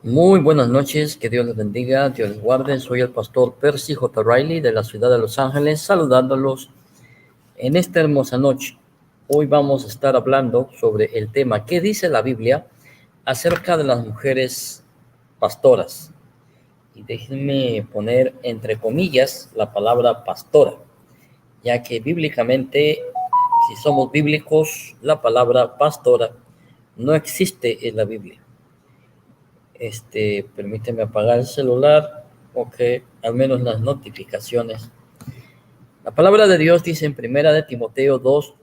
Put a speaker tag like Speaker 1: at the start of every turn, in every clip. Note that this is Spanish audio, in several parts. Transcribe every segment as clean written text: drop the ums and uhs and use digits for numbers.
Speaker 1: Muy buenas noches, que Dios les bendiga, Dios les guarde. Soy el pastor Percy J. Riley de la ciudad de Los Ángeles, saludándolos en esta hermosa noche. Hoy vamos a estar hablando sobre el tema ¿qué dice la Biblia acerca de las mujeres pastoras? Y déjenme poner entre comillas la palabra pastora, ya que bíblicamente, si somos bíblicos, la palabra pastora no existe en la Biblia. Permíteme apagar el celular o que al menos las notificaciones. La palabra de Dios dice en primera de Timoteo 2,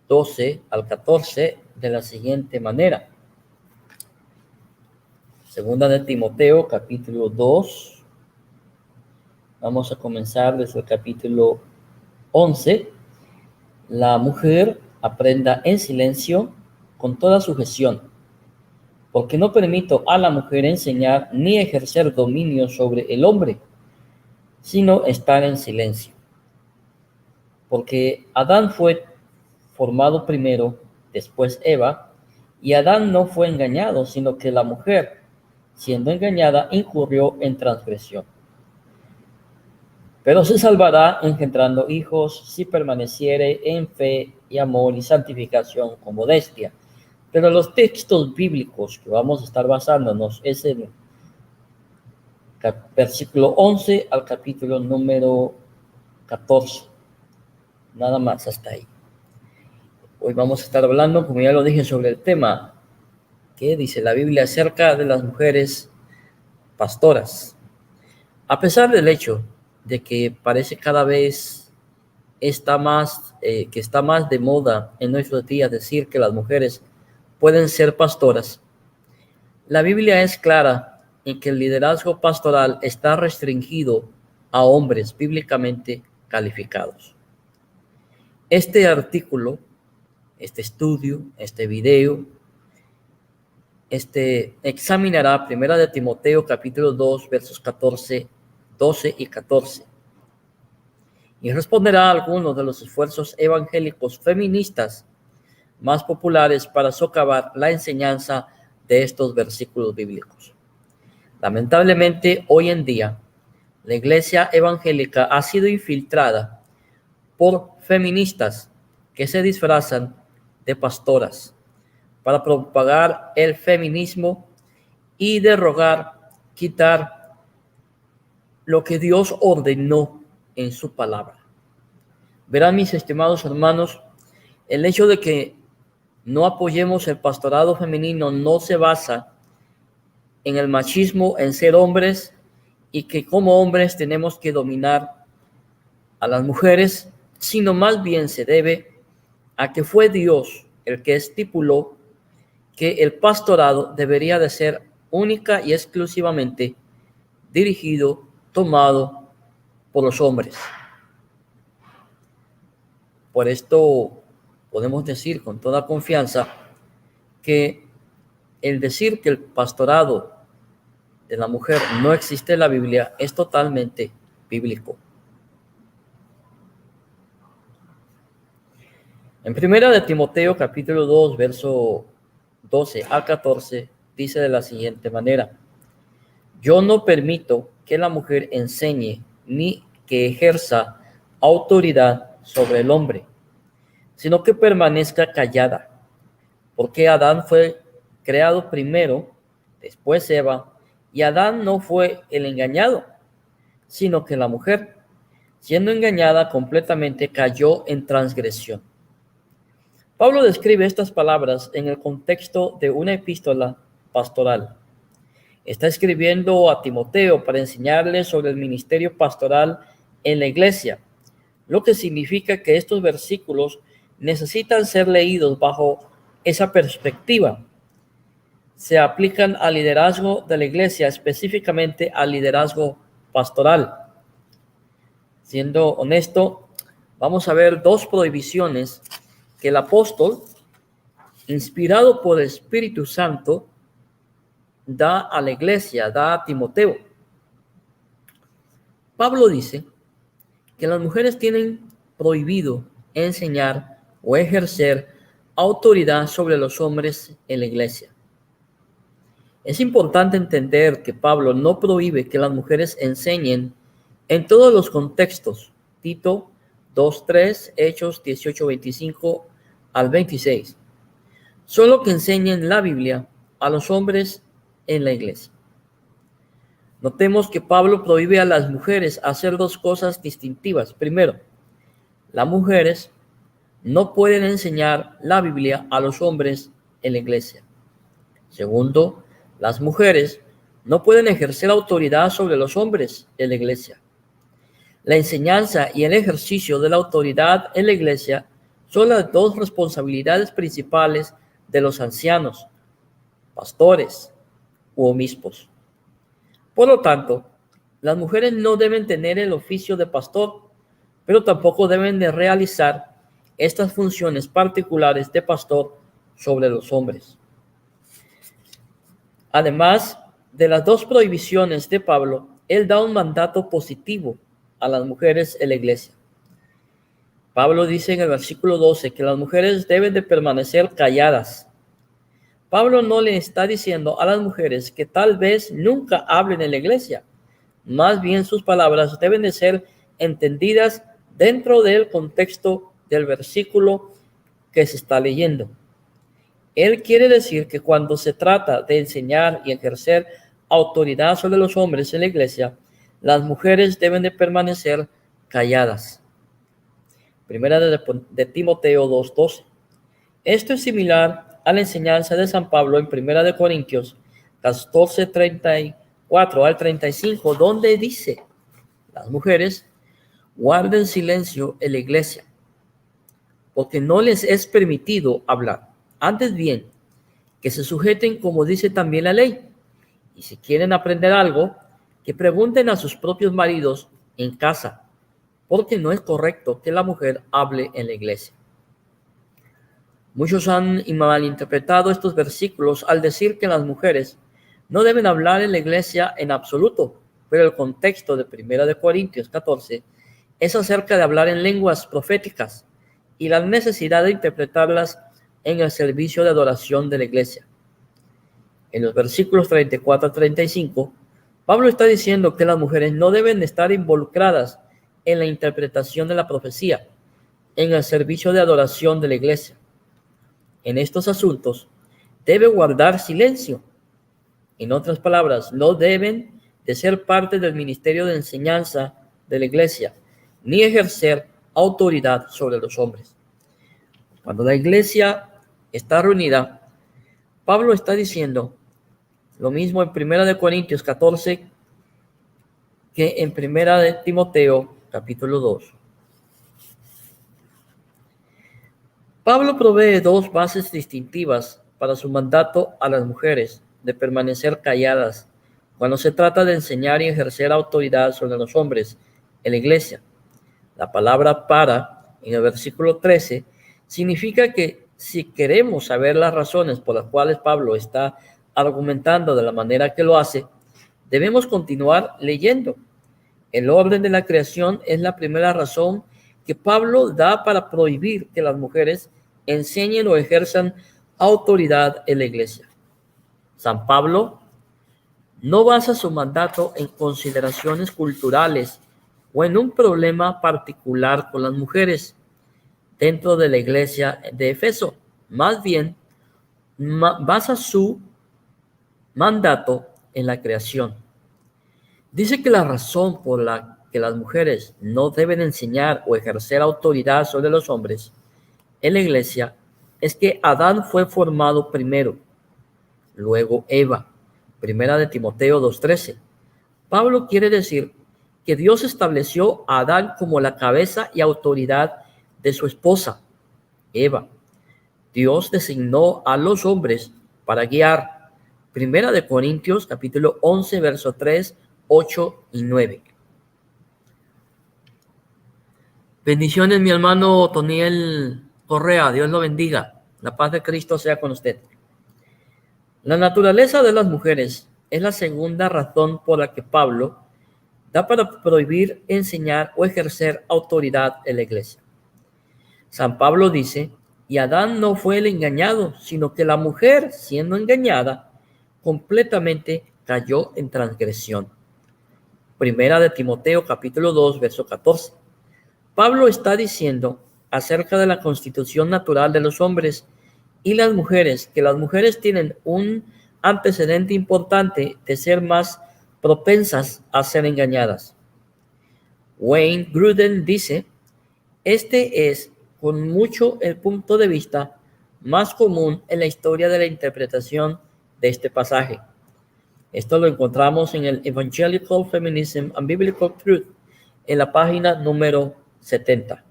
Speaker 1: 12 al 14 de la siguiente manera. Segunda de Timoteo, capítulo 2. Vamos a comenzar desde el capítulo 11. La mujer aprenda en silencio con toda sujeción, porque no permito a la mujer enseñar ni ejercer dominio sobre el hombre, sino estar en silencio. Porque Adán fue formado primero, después Eva, y Adán no fue engañado, sino que la mujer, siendo engañada, incurrió en transgresión. Pero se salvará engendrando hijos si permaneciere en fe y amor y santificación con modestia. Pero los textos bíblicos que vamos a estar basándonos es el versículo 11 al capítulo número 14. Nada más hasta ahí. Hoy vamos a estar hablando, como ya lo dije, sobre el tema que dice la Biblia acerca de las mujeres pastoras. A pesar del hecho de que parece cada vez está más de moda en nuestros días decir que las mujeres pueden ser pastoras, la Biblia es clara en que el liderazgo pastoral está restringido a hombres bíblicamente calificados. Este artículo, este estudio, este video, examinará primera de Timoteo capítulo 2 versos 12 y 14 y responderá a algunos de los esfuerzos evangélicos feministas más populares para socavar la enseñanza de estos versículos bíblicos. Lamentablemente, hoy en día, la iglesia evangélica ha sido infiltrada por feministas que se disfrazan de pastoras para propagar el feminismo y quitar lo que Dios ordenó en su palabra. Verán, mis estimados hermanos, el hecho de que no apoyemos el pastorado femenino no se basa en el machismo, en ser hombres y que como hombres tenemos que dominar a las mujeres, sino más bien se debe a que fue Dios el que estipuló que el pastorado debería de ser única y exclusivamente dirigido, tomado por los hombres. Por esto podemos decir con toda confianza que el decir que el pastorado de la mujer no existe en la Biblia es totalmente bíblico. En primera de Timoteo capítulo 2 verso 12 al 14 dice de la siguiente manera: yo no permito que la mujer enseñe ni que ejerza autoridad sobre el hombre, sino que permanezca callada, porque Adán fue creado primero, después Eva, y Adán no fue el engañado, sino que la mujer, siendo engañada completamente, cayó en transgresión. Pablo describe estas palabras en el contexto de una epístola pastoral. Está escribiendo a Timoteo para enseñarle sobre el ministerio pastoral en la iglesia, lo que significa que estos versículos necesitan ser leídos bajo esa perspectiva. Se aplican al liderazgo de la iglesia, específicamente al liderazgo pastoral. Siendo honesto, vamos a ver dos prohibiciones que el apóstol, inspirado por el Espíritu Santo, da a la iglesia, da a Timoteo. Pablo dice que las mujeres tienen prohibido enseñar o ejercer autoridad sobre los hombres en la iglesia. Es importante entender que Pablo no prohíbe que las mujeres enseñen en todos los contextos. Tito 2:3, Hechos 18:25 al 26. Solo que enseñen la Biblia a los hombres en la iglesia. Notemos que Pablo prohíbe a las mujeres hacer dos cosas distintivas. Primero, las mujeres no pueden enseñar la Biblia a los hombres en la iglesia. Segundo, las mujeres no pueden ejercer autoridad sobre los hombres en la iglesia. La enseñanza y el ejercicio de la autoridad en la iglesia son las dos responsabilidades principales de los ancianos, pastores u obispos. Por lo tanto, las mujeres no deben tener el oficio de pastor, pero tampoco deben de realizar estas funciones particulares de pastor sobre los hombres. Además de las dos prohibiciones de Pablo, él da un mandato positivo a las mujeres en la iglesia. Pablo dice en el versículo 12 que las mujeres deben de permanecer calladas. Pablo no le está diciendo a las mujeres que tal vez nunca hablen en la iglesia. Más bien sus palabras deben de ser entendidas dentro del contexto del versículo que se está leyendo. Él quiere decir que cuando se trata de enseñar y ejercer autoridad sobre los hombres en la iglesia, las mujeres deben de permanecer calladas. Primera de Timoteo 2:12. Esto es similar a la enseñanza de San Pablo en Primera de Corintios 14:34 al 35, donde dice: las mujeres guarden silencio en la iglesia, porque no les es permitido hablar. Antes bien, que se sujeten como dice también la ley. Y si quieren aprender algo, que pregunten a sus propios maridos en casa, porque no es correcto que la mujer hable en la iglesia. Muchos han malinterpretado estos versículos al decir que las mujeres no deben hablar en la iglesia en absoluto, pero el contexto de 1 Corintios 14 es acerca de hablar en lenguas proféticas y la necesidad de interpretarlas en el servicio de adoración de la iglesia. En los versículos 34 a 35, Pablo está diciendo que las mujeres no deben estar involucradas en la interpretación de la profecía, en el servicio de adoración de la iglesia. En estos asuntos debe guardar silencio. En otras palabras, no deben de ser parte del ministerio de enseñanza de la iglesia, ni ejercer autoridad sobre los hombres. Cuando la iglesia está reunida, Pablo está diciendo lo mismo en 1 Corintios 14 que en 1 Timoteo capítulo 2. Pablo provee dos bases distintivas para su mandato a las mujeres de permanecer calladas cuando se trata de enseñar y ejercer autoridad sobre los hombres en la iglesia. La palabra para, en el versículo 13, significa que si queremos saber las razones por las cuales Pablo está argumentando de la manera que lo hace, debemos continuar leyendo. El orden de la creación es la primera razón que Pablo da para prohibir que las mujeres enseñen o ejerzan autoridad en la iglesia. San Pablo no basa su mandato en consideraciones culturales o en un problema particular con las mujeres dentro de la iglesia de Éfeso. Más bien, basa su mandato en la creación. Dice que la razón por la que las mujeres no deben enseñar o ejercer autoridad sobre los hombres en la iglesia es que Adán fue formado primero, luego Eva. Primera de Timoteo 2:13. Pablo quiere decir que Dios estableció a Adán como la cabeza y autoridad de su esposa, Eva. Dios designó a los hombres para guiar. Primera de Corintios capítulo 11, verso 3, 8 y 9. Bendiciones, mi hermano Toniel Correa. Dios lo bendiga. La paz de Cristo sea con usted. La naturaleza de las mujeres es la segunda razón por la que Pablo da para prohibir enseñar o ejercer autoridad en la iglesia. San Pablo dice: y Adán no fue el engañado, sino que la mujer, siendo engañada, completamente cayó en transgresión. Primera de Timoteo capítulo 2, verso 14. Pablo está diciendo acerca de la constitución natural de los hombres y las mujeres, que las mujeres tienen un antecedente importante de ser más propensas a ser engañadas. Wayne Grudem dice, este es con mucho el punto de vista más común en la historia de la interpretación de este pasaje. Esto lo encontramos en el Evangelical Feminism and Biblical Truth, en la página número 70.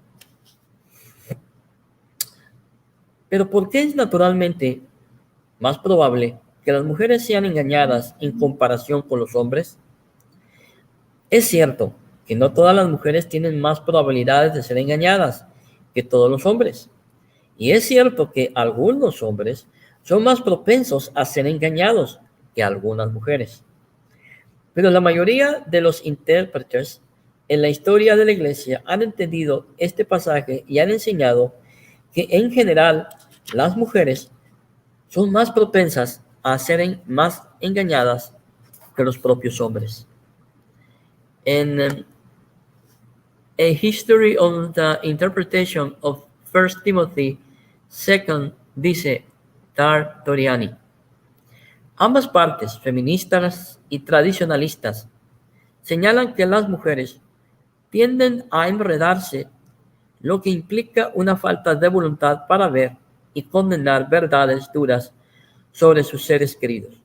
Speaker 1: Pero ¿por qué es naturalmente más probable que las mujeres sean engañadas en comparación con los hombres? Es cierto que no todas las mujeres tienen más probabilidades de ser engañadas que todos los hombres. Y es cierto que algunos hombres son más propensos a ser engañados que algunas mujeres. Pero la mayoría de los intérpretes en la historia de la iglesia han entendido este pasaje y han enseñado que en general las mujeres son más propensas a ser más engañadas que los propios hombres. En A History of the Interpretation of 1 Timothy 2 dice Tartoriani, ambas partes, feministas y tradicionalistas, señalan que las mujeres tienden a enredarse, lo que implica una falta de voluntad para ver y condenar verdades duras sobre sus seres queridos.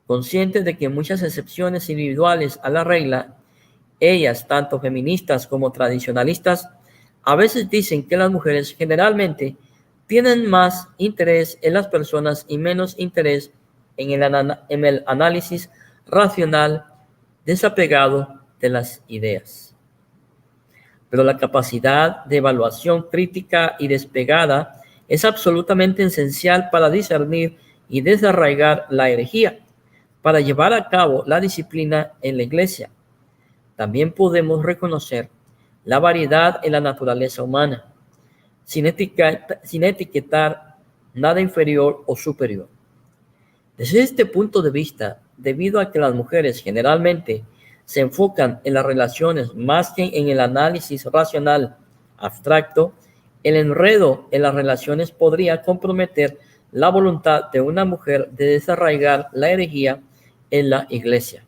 Speaker 1: Conscientes de que muchas excepciones individuales a la regla, ellas, tanto feministas como tradicionalistas, a veces dicen que las mujeres generalmente tienen más interés en las personas y menos interés en el análisis racional desapegado de las ideas. Pero la capacidad de evaluación crítica y despegada es absolutamente esencial para discernir y desarraigar la herejía, para llevar a cabo la disciplina en la iglesia. También podemos reconocer la variedad en la naturaleza humana, sin etiquetar nada inferior o superior. Desde este punto de vista, debido a que las mujeres generalmente se enfocan en las relaciones más que en el análisis racional abstracto, el enredo en las relaciones podría comprometer la voluntad de una mujer de desarraigar la herejía en la iglesia.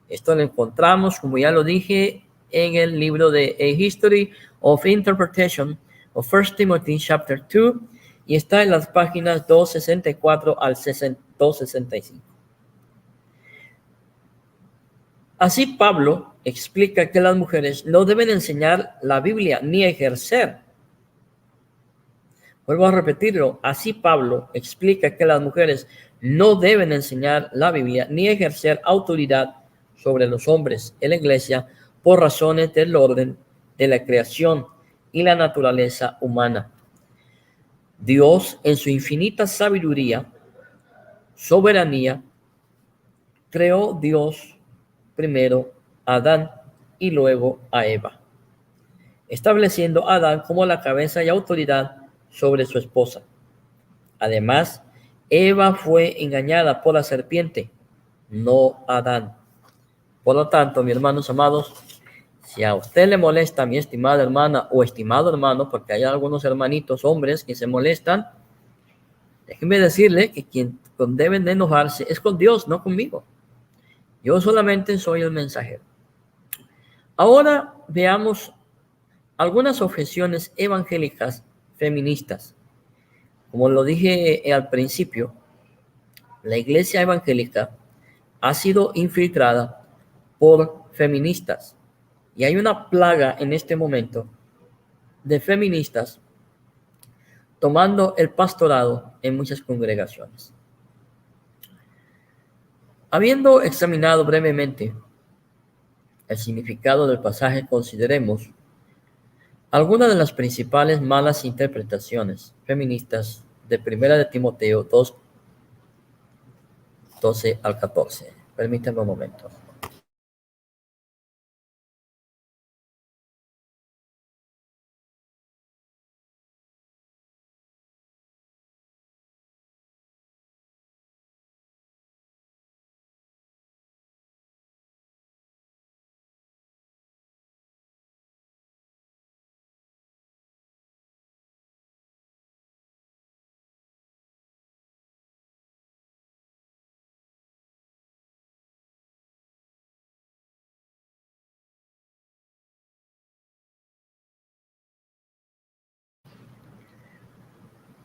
Speaker 1: Esto lo encontramos, como ya lo dije, en el libro de A History of Interpretation of 1 Timothy chapter 2 y está en las páginas 264 al 265. Así Pablo explica que las mujeres no deben enseñar la Biblia ni ejercer. Vuelvo a repetirlo, así Pablo explica que las mujeres no deben enseñar la Biblia ni ejercer autoridad sobre los hombres en la iglesia por razones del orden de la creación y la naturaleza humana. Dios, en su infinita sabiduría, soberanía, creó Dios primero a Adán y luego a Eva, estableciendo a Adán como la cabeza y autoridad sobre su esposa. Además, Eva fue engañada por la serpiente, no Adán. Por lo tanto, mis hermanos amados, si a usted le molesta, mi estimada hermana o estimado hermano, porque hay algunos hermanitos hombres que se molestan, déjenme decirle que quien deben de enojarse es con Dios, no conmigo. Yo solamente soy el mensajero. Ahora veamos algunas objeciones evangélicas feministas. Como lo dije al principio, la iglesia evangélica ha sido infiltrada por feministas y hay una plaga en este momento de feministas tomando el pastorado en muchas congregaciones. Habiendo examinado brevemente el significado del pasaje, consideremos algunas de las principales malas interpretaciones feministas de 1 de Timoteo 2, 12 al 14. Permítanme un momento.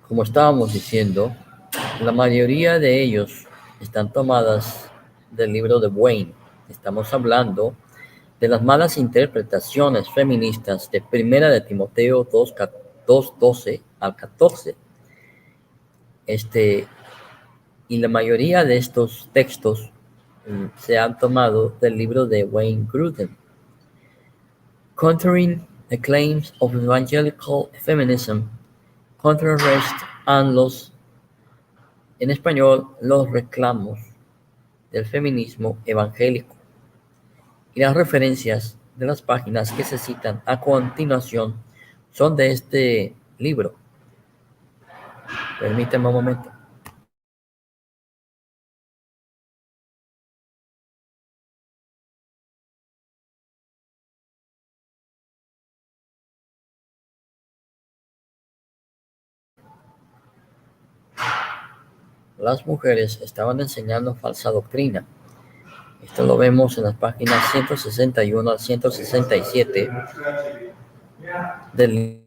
Speaker 1: como estábamos diciendo, la mayoría de ellos están tomadas del libro de Wayne. Estamos hablando de las malas interpretaciones feministas de Primera de Timoteo 2:12 al 14. Y la mayoría de estos textos se han tomado del libro de Wayne Grudem, Countering the Claims of Evangelical Feminism, Contrarrest and en español, los reclamos del feminismo evangélico. Y las referencias de las páginas que se citan a continuación son de este libro. Permíteme un momento. Las mujeres estaban enseñando falsa doctrina. Esto lo vemos en las páginas 161 al 167 del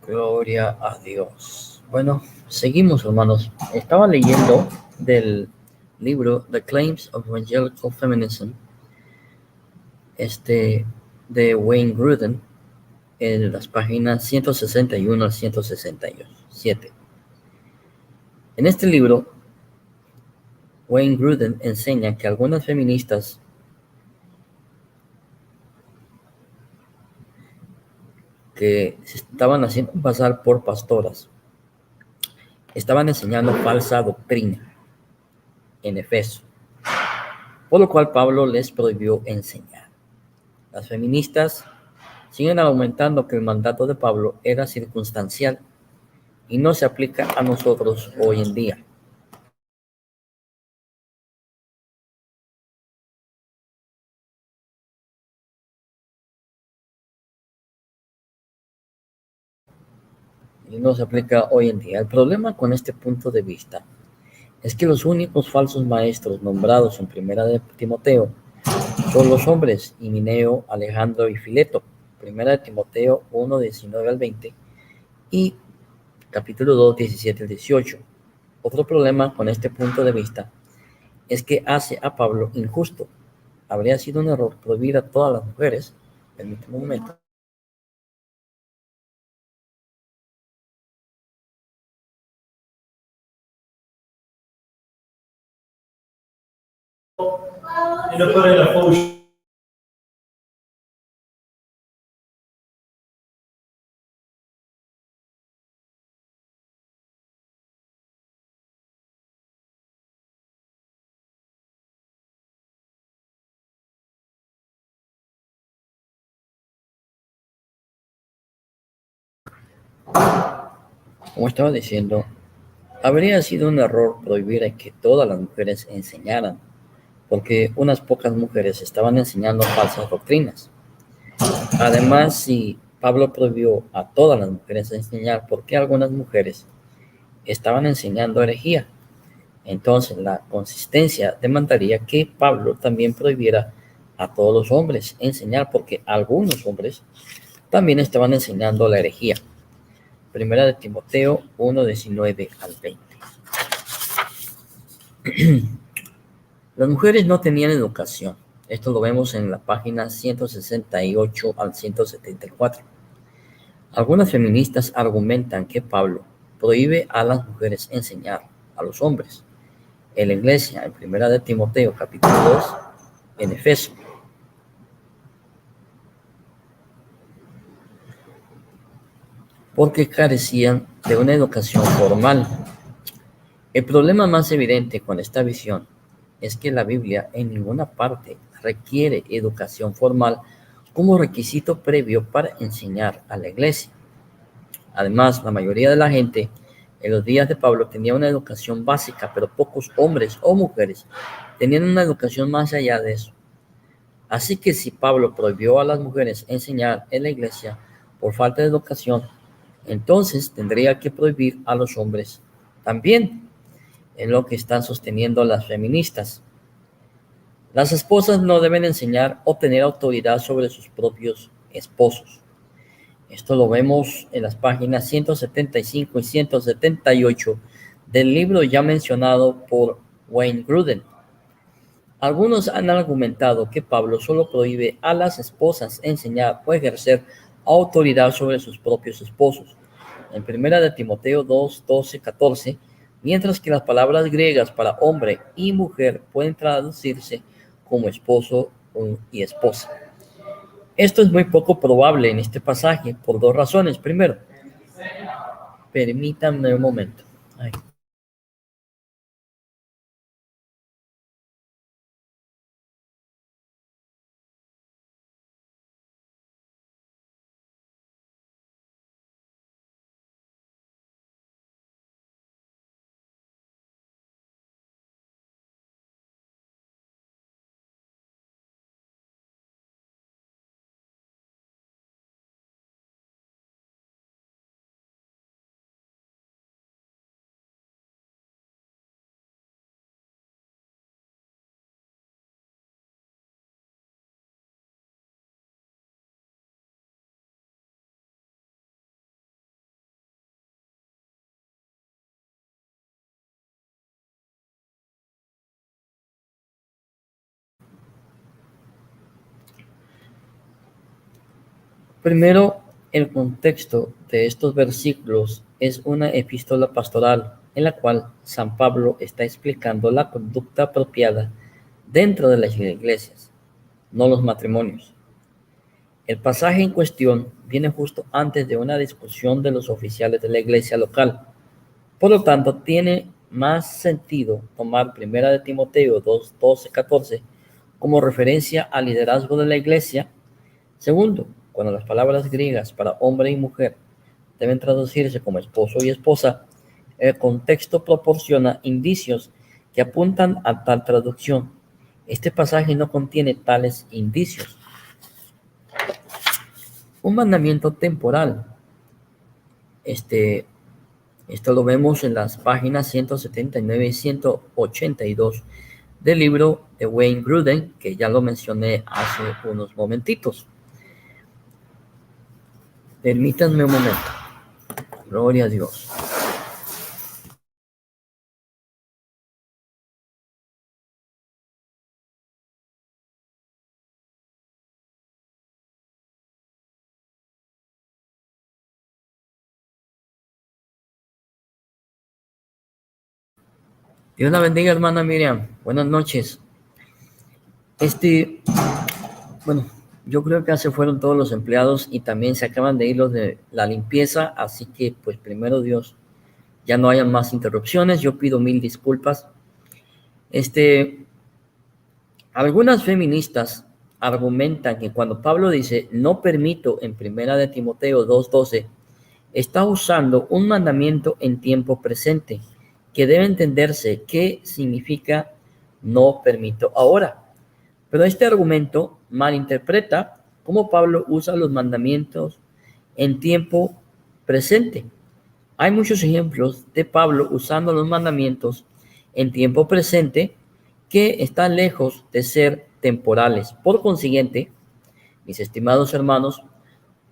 Speaker 1: Gloria a Dios. Bueno, seguimos, hermanos. Estaba leyendo del libro The Claims of Evangelical Feminism, de Wayne Grudem, en las páginas 161 al 167. En este libro, Wayne Grudem enseña que algunas feministas que se estaban haciendo pasar por pastoras estaban enseñando falsa doctrina en Efeso, por lo cual Pablo les prohibió enseñar. Las feministas siguen argumentando que el mandato de Pablo era circunstancial y no se aplica a nosotros hoy en día. Y no se aplica hoy en día. El problema con este punto de vista es que los únicos falsos maestros nombrados en Primera de Timoteo son los hombres, Himeneo, Alejandro y Fileto. Primera de Timoteo 1, 19 al 20 y capítulo 2, 17 al 18. Otro problema con este punto de vista es que hace a Pablo injusto. Habría sido un error prohibir a todas las mujeres, permíteme un momento,
Speaker 2: E lo fare la full
Speaker 1: Como estaba diciendo, habría sido un error prohibir que todas las mujeres enseñaran, porque unas pocas mujeres estaban enseñando falsas doctrinas. Además, si Pablo prohibió a todas las mujeres enseñar, ¿por qué algunas mujeres estaban enseñando herejía? Entonces, la consistencia demandaría que Pablo también prohibiera a todos los hombres enseñar, porque algunos hombres también estaban enseñando la herejía. Primera de Timoteo 1:19 al 20. Las mujeres no tenían educación. Esto lo vemos en la página 168 al 174. Algunas feministas argumentan que Pablo prohíbe a las mujeres enseñar a los hombres. En la iglesia, en Primera de Timoteo, capítulo 2, en Efeso. Porque carecían de una educación formal. El problema más evidente con esta visión es que la Biblia en ninguna parte requiere educación formal como requisito previo para enseñar a la iglesia. Además, la mayoría de la gente en los días de Pablo tenía una educación básica, pero pocos hombres o mujeres tenían una educación más allá de eso. Así que si Pablo prohibió a las mujeres enseñar en la iglesia por falta de educación, entonces tendría que prohibir a los hombres también, en lo que están sosteniendo las feministas. Las esposas no deben enseñar o tener autoridad sobre sus propios esposos. Esto lo vemos en las páginas 175 y 178 del libro ya mencionado por Wayne Grudem. Algunos han argumentado que Pablo solo prohíbe a las esposas enseñar o ejercer autoridad sobre sus propios esposos. En 1 de Timoteo 2, 12, 14, mientras que las palabras griegas para hombre y mujer pueden traducirse como esposo y esposa. Esto es muy poco probable en este pasaje por dos razones. Primero, permítanme un momento. Primero, el contexto de estos versículos es una epístola pastoral en la cual San Pablo está explicando la conducta apropiada dentro de las iglesias, no los matrimonios. El pasaje en cuestión viene justo antes de una discusión de los oficiales de la iglesia local. Por lo tanto, tiene más sentido tomar 1 de Timoteo 2, 12, 14 como referencia al liderazgo de la iglesia. Segundo, cuando las palabras griegas para hombre y mujer deben traducirse como esposo y esposa, el contexto proporciona indicios que apuntan a tal traducción. Este pasaje no contiene tales indicios. Un mandamiento temporal. Esto lo vemos en las páginas 179 y 182 del libro de Wayne Grudem, que ya lo mencioné hace unos momentitos. Permítanme un momento. Gloria a Dios. Dios la bendiga, hermana Miriam. Buenas noches. Bueno, yo creo que ya se fueron todos los empleados y también se acaban de ir los de la limpieza, así que pues primero Dios, ya no hayan más interrupciones. Yo pido 1000 disculpas. Algunas feministas argumentan que cuando Pablo dice no permito en 1 de Timoteo 2:12 está usando un mandamiento en tiempo presente, que debe entenderse qué significa no permito ahora. Pero este argumento malinterpreta cómo Pablo usa los mandamientos en tiempo presente. Hay muchos ejemplos de Pablo usando los mandamientos en tiempo presente que están lejos de ser temporales. Por consiguiente, mis estimados hermanos,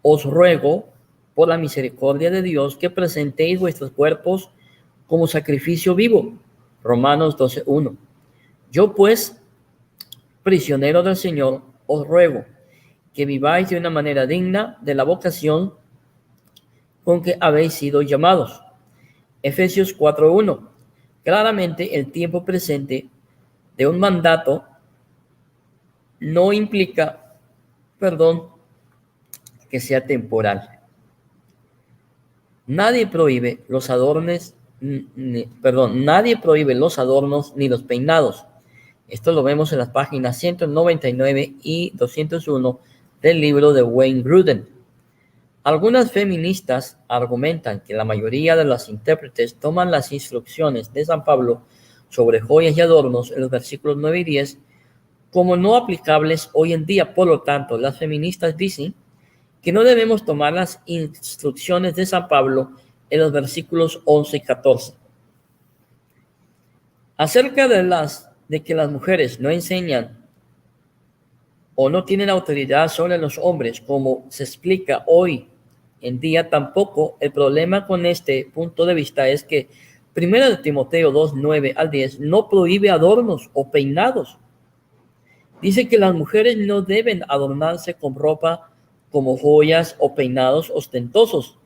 Speaker 1: os ruego por la misericordia de Dios que presentéis vuestros cuerpos como sacrificio vivo. Romanos 12:1. Yo pues, prisionero del Señor, os ruego que viváis de una manera digna de la vocación con que habéis sido llamados. Efesios 4:1. Claramente el tiempo presente de un mandato no implica, que sea temporal. Nadie prohíbe los adornos, nadie prohíbe los adornos ni los peinados. Esto lo vemos en las páginas 199 y 201 del libro de Wayne Grudem. Algunas feministas argumentan que la mayoría de los intérpretes toman las instrucciones de San Pablo sobre joyas y adornos en los versículos 9 y 10 como no aplicables hoy en día. Por lo tanto, las feministas dicen que no debemos tomar las instrucciones de San Pablo en los versículos 11 y 14. Acerca de que las mujeres no enseñan o no tienen autoridad sobre los hombres, como se explica hoy en día, tampoco el problema con este punto de vista es que 1 Timoteo 2, 9 al 10 no prohíbe adornos o peinados. Dice que las mujeres no deben adornarse con ropa como joyas o peinados ostentosos,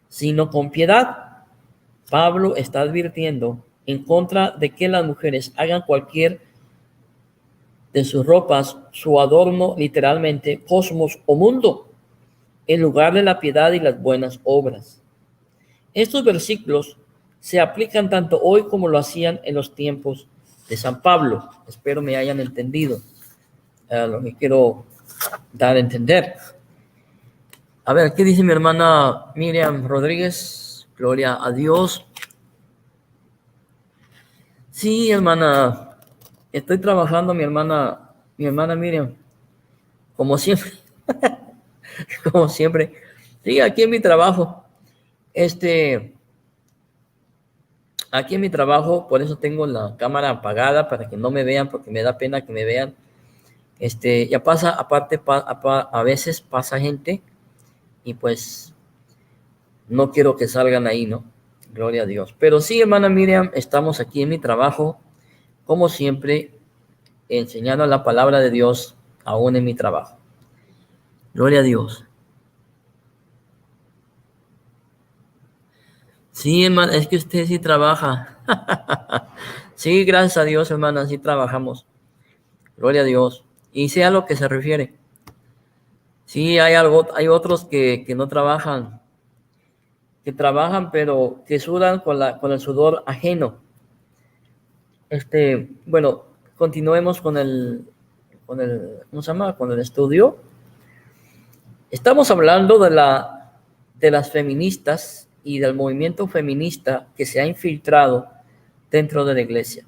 Speaker 1: sino con piedad. Pablo está advirtiendo en contra de que las mujeres hagan cualquier de sus ropas su adorno, literalmente cosmos o mundo, en lugar de la piedad y las buenas obras. Estos versículos se aplican tanto hoy como lo hacían en los tiempos de San Pablo. Espero me hayan entendido lo que quiero dar a entender. A ver, ¿qué dice mi hermana Miriam Rodríguez? Gloria a Dios. Sí, hermana, estoy trabajando, mi hermana Miriam, como siempre, como siempre. Sí, aquí en mi trabajo, aquí en mi trabajo, por eso tengo la cámara apagada para que no me vean, porque me da pena que me vean. Ya pasa, aparte, a veces pasa gente y pues no quiero que salgan ahí, ¿no? Gloria a Dios. Pero sí, hermana Miriam, estamos aquí en mi trabajo, como siempre, enseñando la palabra de Dios aún en mi trabajo. Gloria a Dios. Sí, hermana, es que usted sí trabaja. Sí, gracias a Dios, hermana, sí trabajamos. Gloria a Dios. Y sé a lo que se refiere. Sí, hay otros que no trabajan, que trabajan, pero que sudan con el sudor ajeno. Bueno, continuemos con el, ¿cómo se llama? Con el estudio. Estamos hablando de las feministas y del movimiento feminista que se ha infiltrado dentro de la iglesia.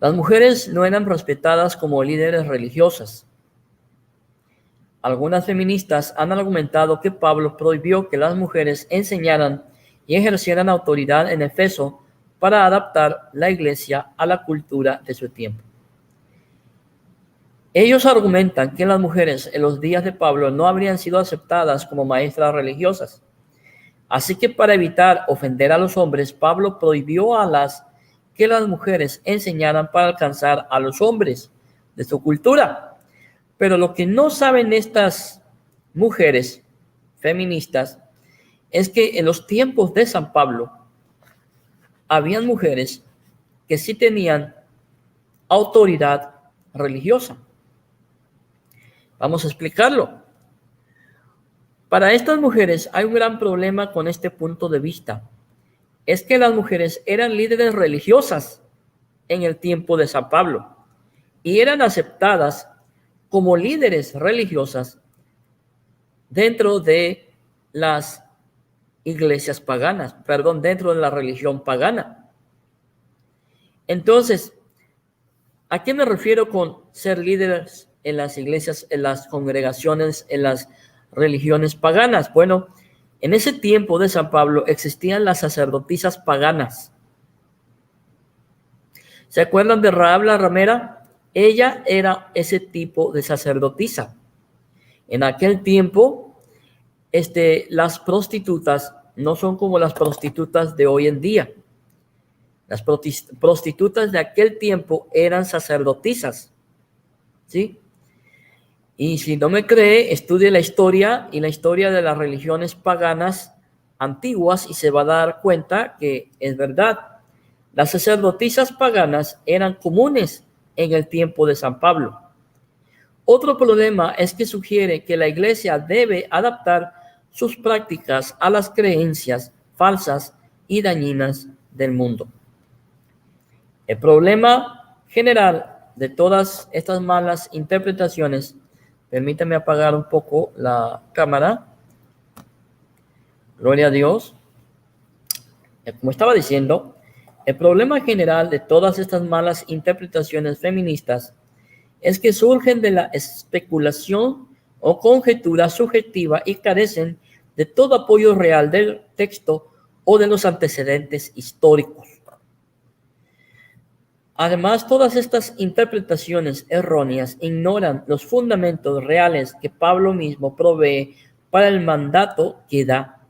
Speaker 1: Las mujeres no eran respetadas como líderes religiosas. Algunas feministas han argumentado que Pablo prohibió que las mujeres enseñaran y ejercieran autoridad en Éfeso para adaptar la iglesia a la cultura de su tiempo. Ellos argumentan que las mujeres en los días de Pablo no habrían sido aceptadas como maestras religiosas. Así que para evitar ofender a los hombres, Pablo prohibió que las mujeres enseñaran para alcanzar a los hombres de su cultura. Pero lo que no saben estas mujeres feministas es que en los tiempos de San Pablo habían mujeres que sí tenían autoridad religiosa. Vamos a explicarlo. Para estas mujeres hay un gran problema con este punto de vista. Es que las mujeres eran líderes religiosas en el tiempo de San Pablo y eran aceptadas como líderes religiosas dentro de las iglesias paganas, dentro de la religión pagana. Entonces, ¿a qué me refiero con ser líderes en las iglesias, en las congregaciones, en las religiones paganas? Bueno, en ese tiempo de San Pablo existían las sacerdotisas paganas. ¿Se acuerdan de Rahab la ramera? Ella era ese tipo de sacerdotisa. En aquel tiempo, las prostitutas no son como las prostitutas de hoy en día. Las prostitutas de aquel tiempo eran sacerdotisas, ¿sí? Y si no me cree, estudie la historia y la historia de las religiones paganas antiguas y se va a dar cuenta que es verdad. Las sacerdotisas paganas eran comunes en el tiempo de San Pablo. Otro problema es que sugiere que la iglesia debe adaptar sus prácticas a las creencias falsas y dañinas del mundo. El problema general de todas estas malas interpretaciones, permítame apagar un poco la cámara. Gloria a Dios. Como estaba diciendo, el problema general de todas estas malas interpretaciones feministas es que surgen de la especulación o conjetura subjetiva y carecen de todo apoyo real del texto o de los antecedentes históricos. Además, todas estas interpretaciones erróneas ignoran los fundamentos reales que Pablo mismo provee para el mandato que da,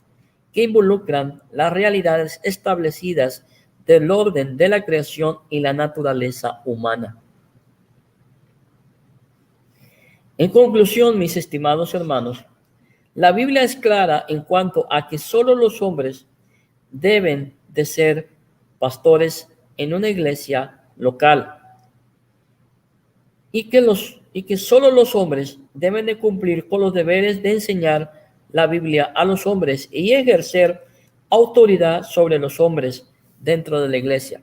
Speaker 1: que involucran las realidades establecidas del orden de la creación y la naturaleza humana. En conclusión, mis estimados hermanos, la Biblia es clara en cuanto a que solo los hombres deben de ser pastores en una iglesia local y que solo los hombres deben de cumplir con los deberes de enseñar la Biblia a los hombres y ejercer autoridad sobre los hombres dentro de la iglesia.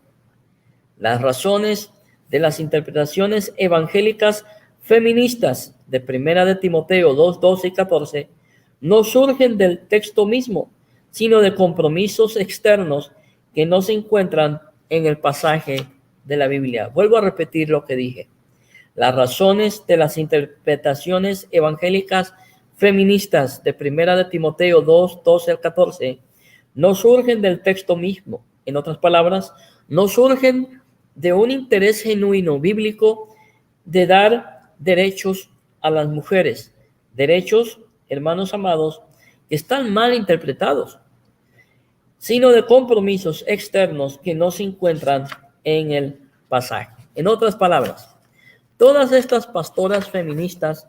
Speaker 1: Las razones de las interpretaciones evangélicas feministas de 1 de Timoteo 2, 12 y 14 no surgen del texto mismo, sino de compromisos externos que no se encuentran en el pasaje de la Biblia. Vuelvo a repetir lo que dije. Las razones de las interpretaciones evangélicas feministas de 1 de Timoteo 2, 12 al 14 no surgen del texto mismo. En otras palabras, no surgen de un interés genuino bíblico de dar derechos a las mujeres. Derechos, hermanos amados, que están mal interpretados, sino de compromisos externos que no se encuentran en el pasaje. En otras palabras, todas estas pastoras feministas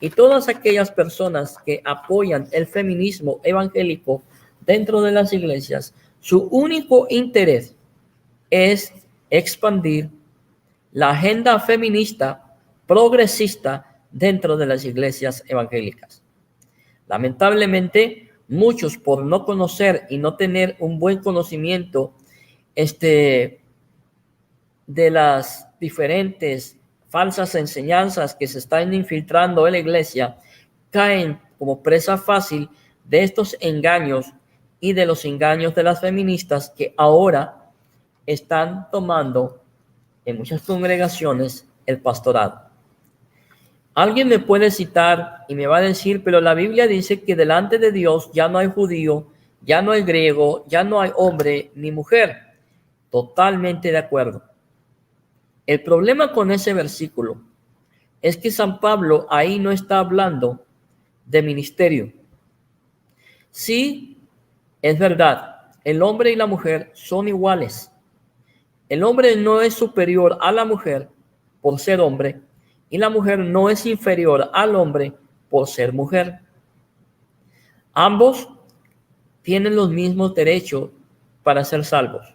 Speaker 1: y todas aquellas personas que apoyan el feminismo evangélico dentro de las iglesias, su único interés es expandir la agenda feminista progresista dentro de las iglesias evangélicas. Lamentablemente, muchos, por no conocer y no tener un buen conocimiento de las diferentes falsas enseñanzas que se están infiltrando en la iglesia, caen como presa fácil de estos engaños y de los engaños de las feministas que ahora están tomando en muchas congregaciones el pastorado. Alguien me puede citar y me va a decir, pero la Biblia dice que delante de Dios ya no hay judío, ya no hay griego, ya no hay hombre ni mujer. Totalmente de acuerdo. El problema con ese versículo es que San Pablo ahí no está hablando de ministerio. Sí, es verdad, el hombre y la mujer son iguales. El hombre no es superior a la mujer por ser hombre y la mujer no es inferior al hombre por ser mujer. Ambos tienen los mismos derechos para ser salvos.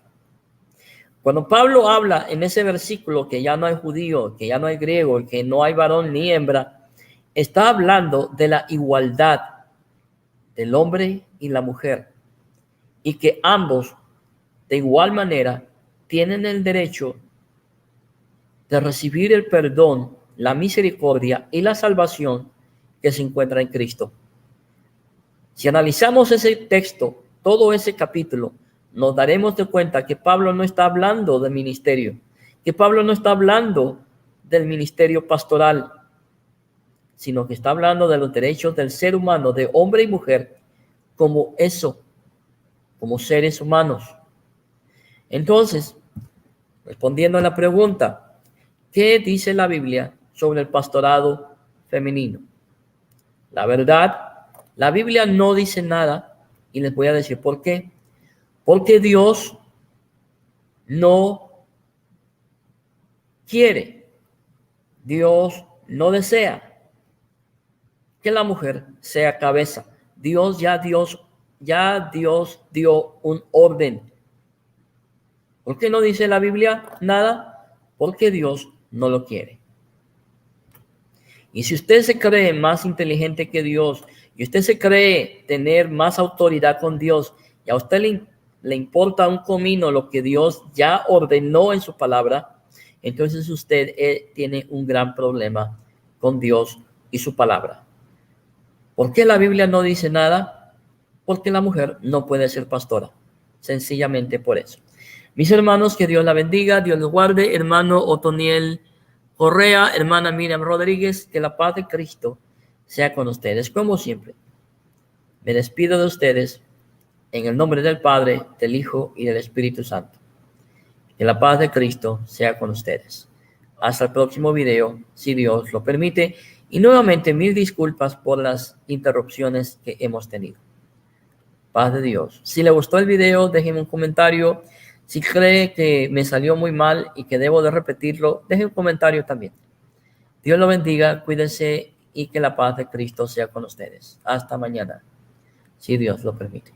Speaker 1: Cuando Pablo habla en ese versículo que ya no hay judío, que ya no hay griego, que no hay varón ni hembra, está hablando de la igualdad del hombre y la mujer y que ambos de igual manera tienen el derecho de recibir el perdón, la misericordia y la salvación que se encuentra en Cristo. Si analizamos ese texto, todo ese capítulo, nos daremos de cuenta que Pablo no está hablando del ministerio, que Pablo no está hablando del ministerio pastoral, sino que está hablando de los derechos del ser humano, de hombre y mujer, como eso, como seres humanos. Entonces, respondiendo a la pregunta, ¿qué dice la Biblia sobre el pastorado femenino? La verdad, la Biblia no dice nada y les voy a decir por qué. Porque Dios no quiere, Dios no desea que la mujer sea cabeza. Dios dio un orden. ¿Por qué no dice la Biblia nada? Porque Dios no lo quiere. Y si usted se cree más inteligente que Dios y usted se cree tener más autoridad con Dios y a usted le importa un comino lo que Dios ya ordenó en su palabra, entonces usted tiene un gran problema con Dios y su palabra. ¿Por qué la Biblia no dice nada? Porque la mujer no puede ser pastora. Sencillamente por eso. Mis hermanos, que Dios la bendiga, Dios los guarde. Hermano Otoniel Correa, hermana Miriam Rodríguez, que la paz de Cristo sea con ustedes. Como siempre, me despido de ustedes en el nombre del Padre, del Hijo y del Espíritu Santo. Que la paz de Cristo sea con ustedes. Hasta el próximo video, si Dios lo permite. Y nuevamente, mil disculpas por las interrupciones que hemos tenido. Paz de Dios. Si le gustó el video, déjenme un comentario. Si cree que me salió muy mal y que debo de repetirlo, deje un comentario también. Dios lo bendiga, cuídense y que la paz de Cristo sea con ustedes. Hasta mañana, si Dios lo permite.